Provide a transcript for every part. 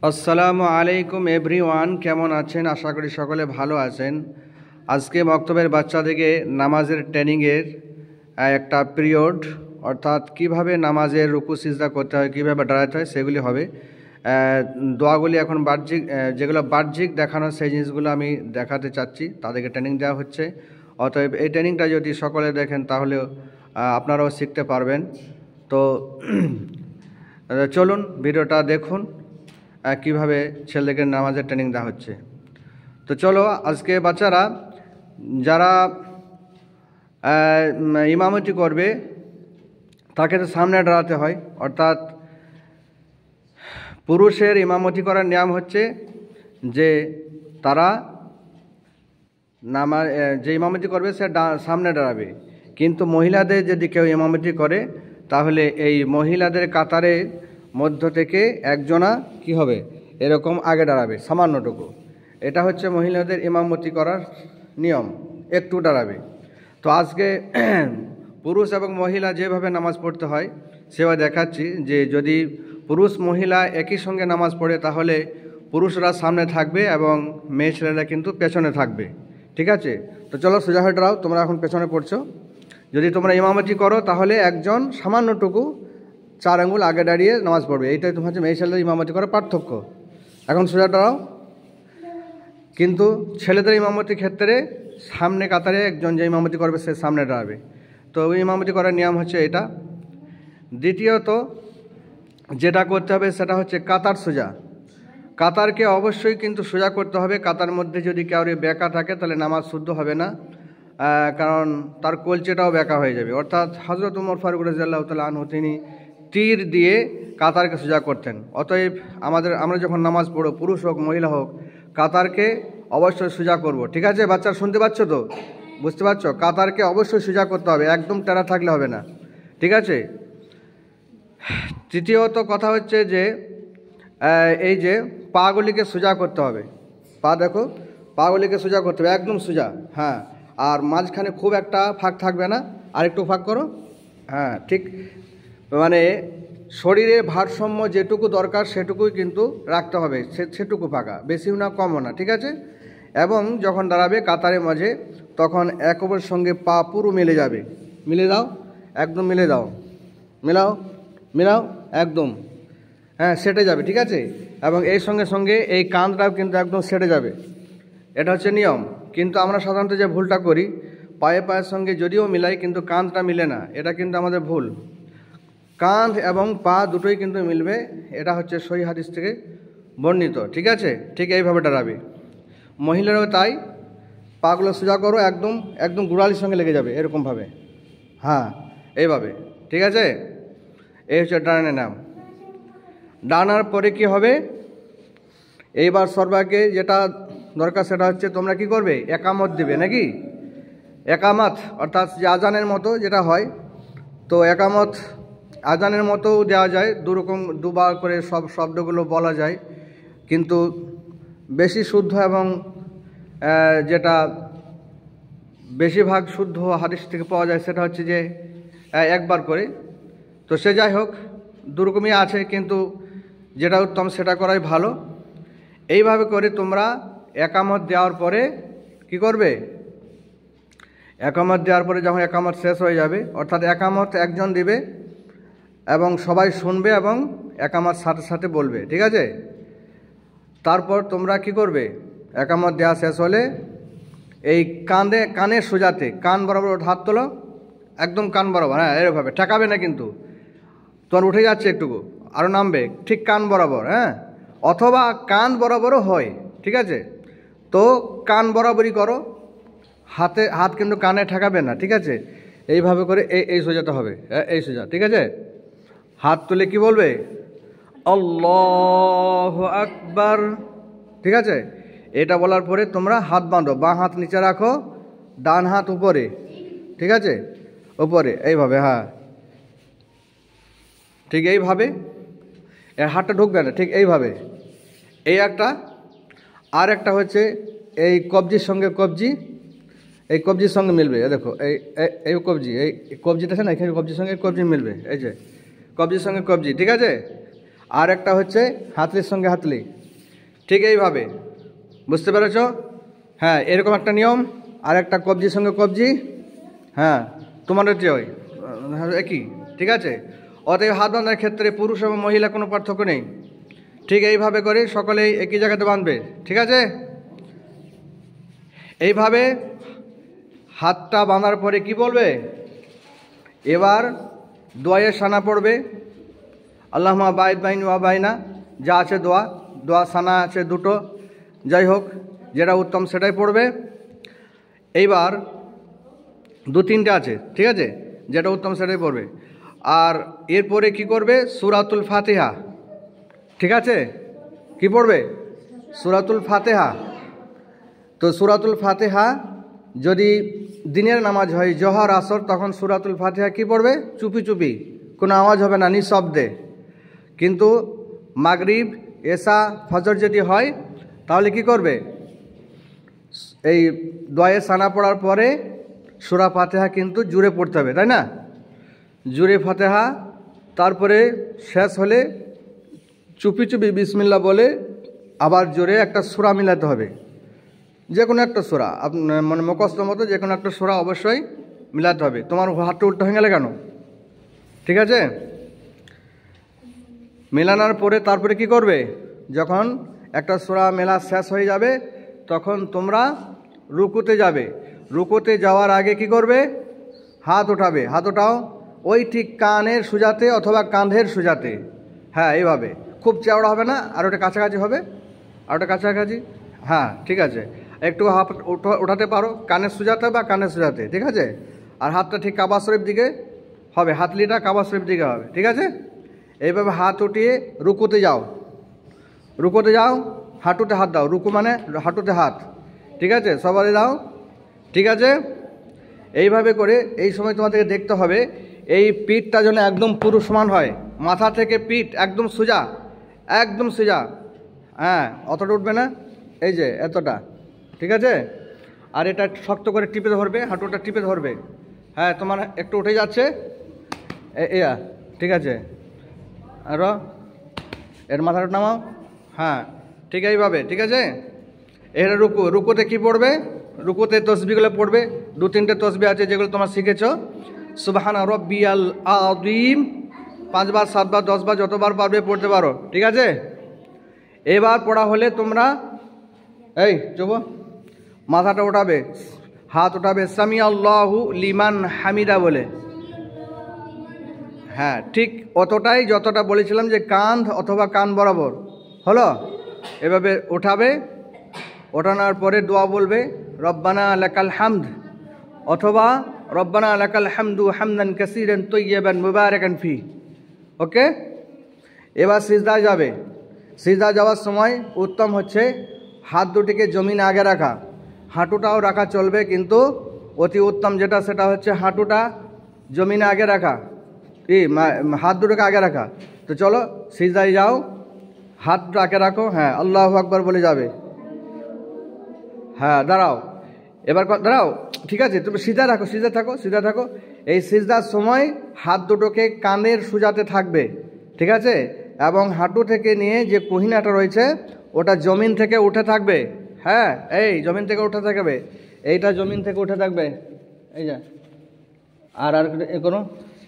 আসসালামু আলাইকুম এভরিওয়ান, কেমন আছেন? আশা করি সকলে ভালো আছেন। আজকে মক্তবের বাচ্চাদেরকে নামাজের ট্রেনিংয়ের একটা পিরিয়ড, অর্থাৎ কিভাবে নামাজের রুকু সিজদা করতে হয়, কীভাবে দাঁড়াতে হয় সেগুলি হবে। দোয়াগুলি এখন বাহ্যিক, যেগুলো বাহ্যিক দেখানো সেই জিনিসগুলো আমি দেখাতে চাচ্ছি, তাদেরকে ট্রেনিং দেওয়া হচ্ছে। অতএব এই ট্রেনিংটা যদি সকলে দেখেন তাহলে আপনারাও শিখতে পারবেন। তো চলুন ভিডিওটা দেখুন কিভাবে ছেলেদেরকে নামাজের ট্রেনিং দেওয়া হচ্ছে। তো চলো, আজকে বাচ্চারা যারা ইমামতি করবে তাকে তো সামনে দাঁড়াতে হয়, অর্থাৎ পুরুষের ইমামতি করার নিয়ম হচ্ছে যে তারা যে ইমামতি করবে সে সামনে দাঁড়াবে। কিন্তু মহিলাদের যদি কেউ ইমামতি করে তাহলে এই মহিলাদের কাতারের মধ্য থেকে একজনা কি হবে, এরকম আগে দাঁড়াবে সামান্যটুকু। এটা হচ্ছে মহিলাদের ইমামতি করার নিয়ম, একটু দাঁড়াবে। তো আজকে পুরুষ এবং মহিলা যেভাবে নামাজ পড়তে হয় সেভাবে দেখাচ্ছি। যে যদি পুরুষ মহিলা একই সঙ্গে নামাজ পড়ে তাহলে পুরুষরা সামনে থাকবে এবং মেয়ে ছেলেরা কিন্তু পেছনে থাকবে, ঠিক আছে? তো চলো সোজা হয়ে দাঁড়াও, তোমরা এখন পেছনে পড়ছো। যদি তোমরা ইমামতি করো তাহলে একজন সামান্যটুকু 4 আঙ্গুল আগে দাঁড়িয়ে নামাজ পড়বে। এইটাই তোমার হচ্ছে মেয়ে ছেলেদের ইমামতি করার পার্থক্য। এখন সোজা দাঁড়াও। কিন্তু ছেলেদের ইমামতির ক্ষেত্রে সামনে কাতারে একজন যে ইমামতি করবে সে সামনে দাঁড়াবে। তো ওই ইমামতি করার নিয়ম হচ্ছে এটা। দ্বিতীয়ত যেটা করতে হবে সেটা হচ্ছে কাতার সোজা। কাতারকে অবশ্যই কিন্তু সোজা করতে হবে। কাতার মধ্যে যদি কাউরে বেঁকা থাকে তাহলে নামাজ শুদ্ধ হবে না, কারণ তার কলচেটাও বেঁকা হয়ে যাবে। অর্থাৎ হযরত ওমর ফারুক রাদিয়াল্লাহু তাআলা আনহু তিনি তীর দিয়ে কাতারকে সোজা করতেন। অতএব আমরা যখন নামাজ পড়ব, পুরুষ হোক মহিলা হোক, কাতারকে অবশ্যই সোজা করব, ঠিক আছে? বাচ্চারা শুনতে পাচ্ছ তো, বুঝতে পারছো? কাতারকে অবশ্যই সোজা করতে হবে, একদম টেরা থাকলে হবে না, ঠিক আছে? তৃতীয়ত কথা হচ্ছে যে এই যে পাগুলিকে সোজা করতে হবে। পা দেখো, পাগুলিকে সোজা করতে হবে, একদম সোজা। হ্যাঁ, আর মাঝখানে খুব একটা ফাঁক থাকবে না, আর একটু ফাঁক করো। হ্যাঁ, ঠিক, মানে শরীরের ভারসাম্য যেটুকু দরকার সেটুকুই কিন্তু রাখতে হবে, সেটুকু ফাঁকা, বেশিও না কমও না, ঠিক আছে? এবং যখন দাঁড়াবে কাতারের মাঝে তখন এক অপরের সঙ্গে পা পুরো মিলে যাবে। মিলে দাও, একদম মিলে দাও, মিলাও মিলাও, একদম, হ্যাঁ সেটে যাবে, ঠিক আছে? এবং এই সঙ্গে সঙ্গে এই কাঁধটাও কিন্তু একদম সেটে যাবে। এটা হচ্ছে নিয়ম। কিন্তু আমরা সাধারণত যে ভুলটা করি, পায়ের সঙ্গে যদিও মিলাই কিন্তু কাঁধটা মিলে না, এটা কিন্তু আমাদের ভুল। কাঁধ এবং পা দুটোই কিন্তু মিলবে, এটা হচ্ছে সহিহ হাদিস থেকে বর্ণিত, ঠিক আছে? ঠিক এইভাবে দাঁড়াবে। মহিলারাও তাই, পাগুলো সোজা করো, একদম একদম গোড়ালির সঙ্গে লেগে যাবে এরকমভাবে। হ্যাঁ, এইভাবে, ঠিক আছে? এই হচ্ছে ডানের নাম। ডানার পরে কি হবে, এইবার সর্বাগে যেটা দরকার সেটা হচ্ছে তোমরা কি করবে, একামত দিবে নাকি? একামত অর্থাৎ যে আজানের মতো যেটা হয়, তো একামত আজানের মতো দেওয়া যায়, দুবার করে সব শব্দগুলো বলা যায়। কিন্তু বেশি শুদ্ধ এবং যেটা বেশিরভাগ শুদ্ধ হাদিস থেকে পাওয়া যায় সেটা হচ্ছে যে একবার করে। তো সে যাই হোক, দুরকমই আছে, কিন্তু যেটা উত্তম সেটা করাই ভালো। এইভাবে করে তোমরা একামত দেওয়ার পরে কি করবে, একামত দেওয়ার পরে যখন একামত শেষ হয়ে যাবে, অর্থাৎ একামত একজন দিবে এবং সবাই শুনবে এবং একামত সাথে সাথে বলবে, ঠিক আছে? তারপর তোমরা কি করবে, একামত দেওয়া শেষ হলে এই কানের সোজাতে, কান বরাবর হাত তোলো, একদম কান বরাবর। হ্যাঁ, এরভাবে ঠেকাবে না, কিন্তু তোমার উঠে যাচ্ছে একটুকু, আরও নামবে, ঠিক কান বরাবর। হ্যাঁ, অথবা কান বরাবরও হয়, ঠিক আছে? তো কান বরাবরই করো, হাত কিন্তু কানে ঠেকাবে না, ঠিক আছে? এইভাবে করে এই সোজাটা হবে, এই সোজা, ঠিক আছে? হাত তুলে কি বলবে, আল্লাহু আকবার, ঠিক আছে? এটা বলার পরে তোমরা হাত বাঁধো, বাঁ হাত নিচে রাখো, ডান হাত উপরে, ঠিক আছে? উপরে এইভাবে, হ্যাঁ ঠিক এইভাবে। এর হাতটা ঢুকবে না, ঠিক এইভাবে। এই একটা, আর একটা হচ্ছে এই কবজির সঙ্গে কবজি, এই কবজির সঙ্গে মিলবে। দেখো এই কবজি, এই কবজিটা আছে না, এখানে কবজির সঙ্গে কবজি মিলবে, এই যে কবজির সঙ্গে কবজি, ঠিক আছে? আর একটা হচ্ছে হাতলির সঙ্গে হাতলি, ঠিক এইভাবে, বুঝতে পেরেছ? হ্যাঁ, এরকম একটা নিয়ম। আর একটা কবজির সঙ্গে কবজি, হ্যাঁ তোমাদের যে ওই একই, ঠিক আছে? অতএব হাত বাঁধার ক্ষেত্রে পুরুষ এবং মহিলা কোনো পার্থক্য নেই। ঠিক এইভাবে করে সকলেই একই জায়গাতে বাঁধবে, ঠিক আছে? এইভাবে হাতটা বাঁধার পরে কি বলবে? এবার দোয়ায়ে সানা পড়বে, আল্লাহুম্মা বাইদ বাইনি ওয়া বাইনা, যা আছে দোয়া সানা আছে দুটো, যাই হোক যেটা উত্তম সেটাই পড়বে। এইবার দু তিনটে আছে, ঠিক আছে, যেটা উত্তম সেটাই পড়বে। আর এরপরে কি করবে? সূরাতুল ফাতিহা, ঠিক আছে? কি পড়বে? সূরাতুল ফাতিহা। তো সূরাতুল ফাতিহা যদি দিনের নামাজ হয়, জোহর আসর, তখন সূরাতুল ফাতিহা কি পড়বে? চুপি চুপি, কোনো আওয়াজ হবে না, নিঃশব্দে। কিন্তু মাগরিব, এশা, ফজর যদি হয় তাহলে কি করবে? এই দোয়ায়ে সানা পড়ার পরে সূরা ফাতিহা কিন্তু জুড়ে পড়তে হবে, তাই না? জুড়ে ফাতিহা, তারপরে শেষ হলে চুপি চুপি বিসমিল্লাহ বলে আবার জোরে একটা সূরা মিলাতে হবে, যে কোনো একটা সূরা, মানে মুখস্থ মতো যে কোনো একটা সূরা অবশ্যই মিলাতে হবে। তোমার হাতটা উল্টো হয়ে গেলে কেন? ঠিক আছে, মেলানোর পরে তারপরে কি করবে? যখন একটা সূরা মেলা শেষ হয়ে যাবে তখন তোমরা রুকুতে যাবে। রুকুতে যাওয়ার আগে কি করবে? হাত উঠাবে। হাত ওঠাও ওই ঠিক কানের সোজাতে অথবা কাঁধের সোজাতে, হ্যাঁ এইভাবে, খুব চওড়া হবে না, আর ওটা কাছাকাছি হবে, আর ওটা কাছাকাছি, হ্যাঁ ঠিক আছে। একটু হাত উঠাতে পারো কানের সোজাতে বা কানের সোজাতে, ঠিক আছে? আর হাতটা ঠিক কাবা শরীফ দিকে হবে, হাতলিটা কাবা শরীফ দিকে হবে, ঠিক আছে? এইভাবে হাত উঠিয়ে রুকুতে যাও। রুকুতে যাও, হাঁটুতে হাত দাও, রুকু মানে হাঁটুতে হাত, ঠিক আছে? সবাই দাও, ঠিক আছে? এইভাবে করে এই সময় তোমাদেরকে দেখতে হবে এই পিঠটা যেন একদম পুরো সমান হয়, মাথা থেকে পিঠ একদম সোজা, একদম সোজা, হ্যাঁ অতটা উঠবে না, এই যে এতটা, ঠিক আছে? আর এটা শক্ত করে টিপে ধরবে, হাঁটুটা টিপে ধরবে, হ্যাঁ তোমার একটু উঠে যাচ্ছে, ঠিক আছে? আরও এর মাথাটা নামাও, হ্যাঁ ঠিক এইভাবে, ঠিক আছে? এর রুকুতে কি পড়বে? রুকুতে তসবিহগুলো পড়বে, দু তিনটে তসবিহ আছে যেগুলো তোমরা শিখেছো। সুবহানা রাব্বিয়াল আযীম 5 বার 7 বার 10 বার যতবার পারবে পড়তে পারো, ঠিক আছে? এবার পড়া হলে তোমরা এই চুপ, মাথাটা উঠাবে, হাত উঠাবে সামি আল্লাহু লিমান হামিদা বলে, হ্যাঁ ঠিক অতটাই যতটা বলেছিলাম যে কাঁধ অথবা কান বরাবর হলো। এভাবে ওঠাবে, ওঠানোর পরে দোয়া বলবে রব্বানা লাকাল হামদ অথবা রব্বানা লাকাল হামদু হামদান কাসীরান তাইয়্যিবান মুবারাকান ফি, ওকে? এবার সিজদায় যাবে। সিজদা যাওয়ার সময় উত্তম হচ্ছে হাত দুটিকে জমিনে আগে রাখা, হাঁটুটাও রাখা চলবে, কিন্তু অতি উত্তম যেটা সেটা হচ্ছে হাঁটুটা জমিনে আগে রাখা, হাত দুটোকে আগে রাখা। তো চলো সিজদায় যাও, হাতটা আগে রাখো, হ্যাঁ আল্লাহু আকবার বলে যাবে, হ্যাঁ দাঁড়াও, এবার দাঁড়াও, ঠিক আছে? তুমি সিধা রাখো, সিধা থাকো, সিধা থাকো। এই সিজদার সময় হাত দুটোকে কানের সোজাতে থাকবে, ঠিক আছে? এবং হাঁটু থেকে নিয়ে যে কুহিনাটা রয়েছে ওটা জমিন থেকে উঠে থাকবে, হ্যাঁ এই জমিন থেকে উঠে থাকবে, এইটা জমিন থেকে উঠে থাকবে, এই যা আর কোনো,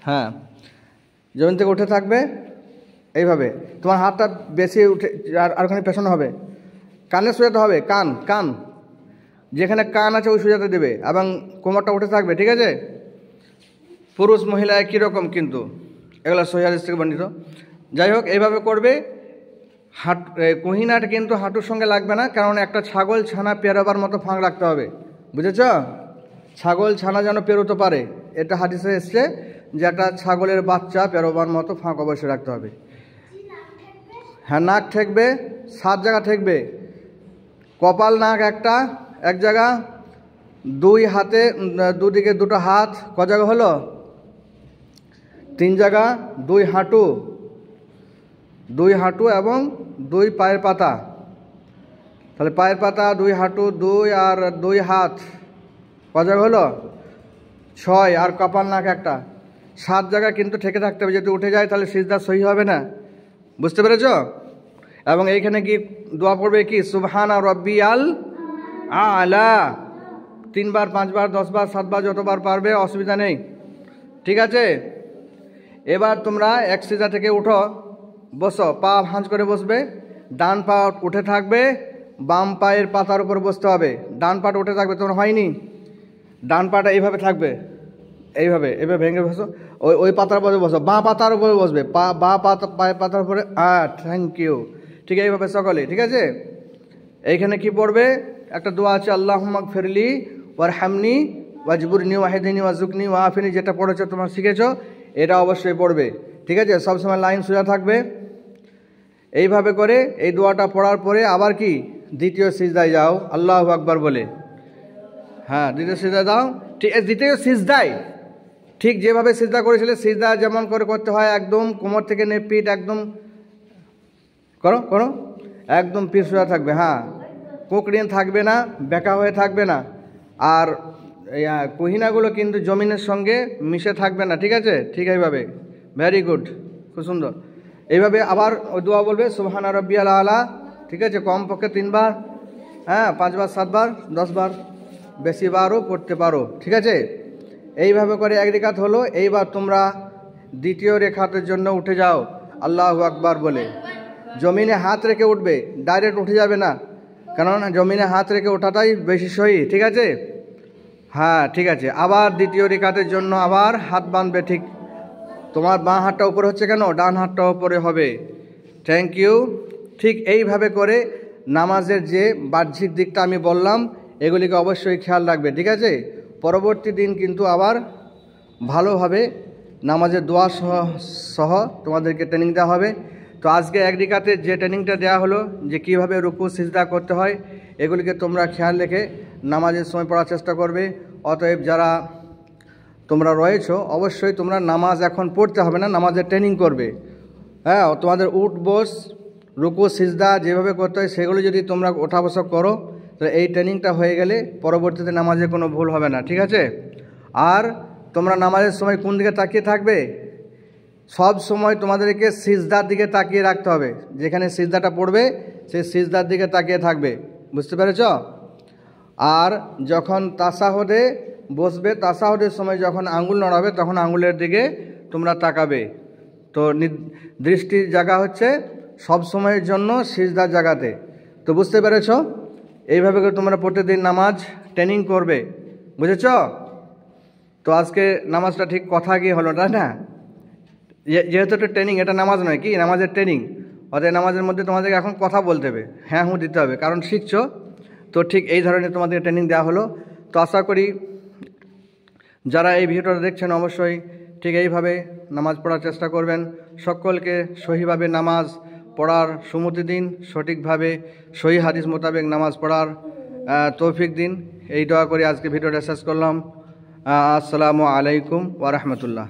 হ্যাঁ জমিন থেকে উঠে থাকবে এইভাবে। তোমার হাতটা বেশি উঠে আরখানে পেছনে হবে, কানের সোজাতে হবে, কান কান যেখানে কান আছে ওই সোজাতে দেবে, এবং কোমরটা উঠে থাকবে, ঠিক আছে? পুরুষ মহিলা একই রকম, কিন্তু এগুলো সহিহ হাদিস থেকে বর্ণিত। যাই হোক এইভাবে করবে। কুহিনাটা কিন্তু হাঁটুর সঙ্গে লাগবে না, কারণ একটা ছাগল ছানা পেরোবার মতো ফাঁক রাখতে হবে, বুঝেছ? ছাগল ছানা যেন পেরোতে পারে, এটা হাদিসে এসছে যে একটা ছাগলের বাচ্চা পেরোবার মতো ফাঁক অবশ্যই রাখতে হবে। হ্যাঁ নাক ঠেকবে, 7 জায়গা ঠেকবে, কপাল নাক একটা এক জায়গা, 2 হাতে দুদিকে 2টো হাত ক জায়গা হলো? 3 জায়গা, 2 হাঁটু, 2 হাঁটু এবং 2 পায়ের পাতা, তাহলে পায়ের পাতা 2 হাঁটু 2 আর 2 হাত ক জায়গা হলো? 6, আর কপাল নাক একটা, 7 জায়গা কিন্তু ঠেকে থাকতে হবে। যদি উঠে যায় তাহলে সিজদা সহি হবে না, বুঝতে পেরেছ? এবং এইখানে কি দোয়া পড়বে কি সুবহানা রব্বিয়াল আলা, 3 বার 5 বার 10 বার 7 বার যতবার পারবে, অসুবিধা নেই, ঠিক আছে? এবার তোমরা এক সিজদা থেকে উঠো, বসো, পা ভাঁজ করে বসবে, ডান পা উঠে থাকবে, বাম পায়ের পাতার উপর বসতে হবে। ডান পাটা উঠে থাকবে, তোমার হয়নি? ডান পাটা এইভাবে থাকবে, এইভাবে এভাবে ভেঙে বসো, ওই পাতার উপরে বসো, বাঁ পাতার উপরে বসবে, বাঁ পায়ের পাতার উপরে। Thank you. ঠিক এইভাবে সকলে, ঠিক আছে? এইখানে কি পড়বে? একটা দোয়া আছে, আল্লাহুম্মা গফিরলি ওয়ারহামনি ওয়াজবুরনি ওয়াহিদিনি ওয়াজুকনি ওয়াআফিনি, যেটা পড়েছো তোমরা শিখেছো, এটা অবশ্যই পড়বে, ঠিক আছে? সবসময় লাইন সোজা থাকবে। এইভাবে করে এই দোয়াটা পড়ার পরে আবার কি দ্বিতীয় সিজদায় যাও আল্লাহু আকবার বলে। হ্যাঁ, দ্বিতীয় সিজদায় দাও। ঠিক দ্বিতীয় সিজদায় ঠিক যেভাবে সিজদা করেছিলে, সিজদা যেমন করে করতে হয়, একদম কোমর থেকে নে পিঠ একদম করো করো, একদম পিঠ সোজা থাকবে। হ্যাঁ, কোঁকড়িয়ে থাকবে না, বেঁকা হয়ে থাকবে না, আর কুহিনাগুলো কিন্তু জমিনের সঙ্গে মিশে থাকবে না, ঠিক আছে? ঠিক এইভাবে, ভেরি গুড, খুব সুন্দর। এইভাবে আবার ওই দোয়া বলবে সুবহানা রাব্বিয়াল আলা, ঠিক আছে? কমপক্ষে 3 বার, হ্যাঁ 5 বার 7 বার 10 বার, বেশি বারও পড়তে পারো, ঠিক আছে? এইভাবে করে এক রেখাত হলো। এইবার তোমরা দ্বিতীয় রেখাতের জন্য উঠে যাও আল্লাহু আকবার বলে। জমিনে হাত রেখে উঠবে, ডাইরেক্ট উঠে যাবে না, কেননা জমিনে হাত রেখে ওঠাটাই বেশি সহি, ঠিক আছে? হ্যাঁ, ঠিক আছে। আবার দ্বিতীয় রেখাতের জন্য আবার হাত বাঁধবে, ঠিক তোমার বাঁ হাতটা উপরে হচ্ছে কেন, ডান হাতটা উপরে হবে। Thank you. ঠিক এইভাবে করে নামাজের যে বাহ্যিক দিকটা আমি বললাম, এগুলিকে অবশ্যই খেয়াল রাখবে, ঠিক আছে? পরবর্তী দিন কিন্তু আবার ভালোভাবে নামাজের দোয়া সহ তোমাদেরকে ট্রেনিং দেওয়া হবে। তো আজকে এক রেখাতে যে ট্রেনিংটা দেওয়া হলো, যে কিভাবে রুকু সিজদা করতে হয়, এগুলিকে তোমরা খেয়াল রেখে নামাজের সময় পড়ার চেষ্টা করবে। অতএব যারা তোমরা রয়েছো, অবশ্যই তোমরা নামাজ এখন পড়তে হবে না, নামাজের ট্রেনিং করবে। হ্যাঁ, তোমাদের উঠ বস রুকু সিজদা যেভাবে করতে হয় সেগুলো যদি তোমরা ওঠা বসা করো, তাহলে এই ট্রেনিংটা হয়ে গেলে পরবর্তীতে নামাজে কোনো ভুল হবে না, ঠিক আছে? আর তোমরা নামাজের সময় কোন দিকে তাকিয়ে থাকবে? সব সময় তোমাদেরকে সিজদার দিকে তাকিয়ে রাখতে হবে। যেখানে সিজদাটা পড়বে সেই সিজদার দিকে তাকিয়ে থাকবে, বুঝতে পেরেছ? আর যখন তাশাহুদে বসবে, তাশাহুদের সময় যখন আঙ্গুল নড়াবে, তখন আঙ্গুলের দিকে তোমরা তাকাবে। তো দৃষ্টির জায়গা হচ্ছে সব সময়ের জন্য সিজদার জায়গাতে। তো বুঝতে পেরেছ? এইভাবে করে তোমরা প্রতিদিন নামাজ ট্রেনিং করবে, বুঝেছ? তো আজকে নামাজটা ঠিক কথা গিয়ে হলো, তাই না? যেহেতু এটা ট্রেনিং, এটা নামাজ নয়, কি নামাজের ট্রেনিং। অর্থাৎ নামাজের মধ্যে তোমাদেরকে এখন কথা বলতে হবে, হ্যাঁ হুঁ দিতে হবে, কারণ শিখছো। তো ঠিক এই ধরনের তোমাদের ট্রেনিং দেওয়া হলো। তো আশা করি যারা এই ভিডিওটা দেখছেন অবশ্যই ঠিক এইভাবে নামাজ পড়ার চেষ্টা করবেন। সকলকে সহিভাবে নামাজ পড়ার সুমতি দিন, সঠিকভাবে সহি হাদিস মোতাবেক নামাজ পড়ার তৌফিক দিন। এই দোয়া করে আজকে ভিডিওটা শেষ করলাম। আসসালামু আলাইকুম ওয়া রাহমাতুল্লাহ।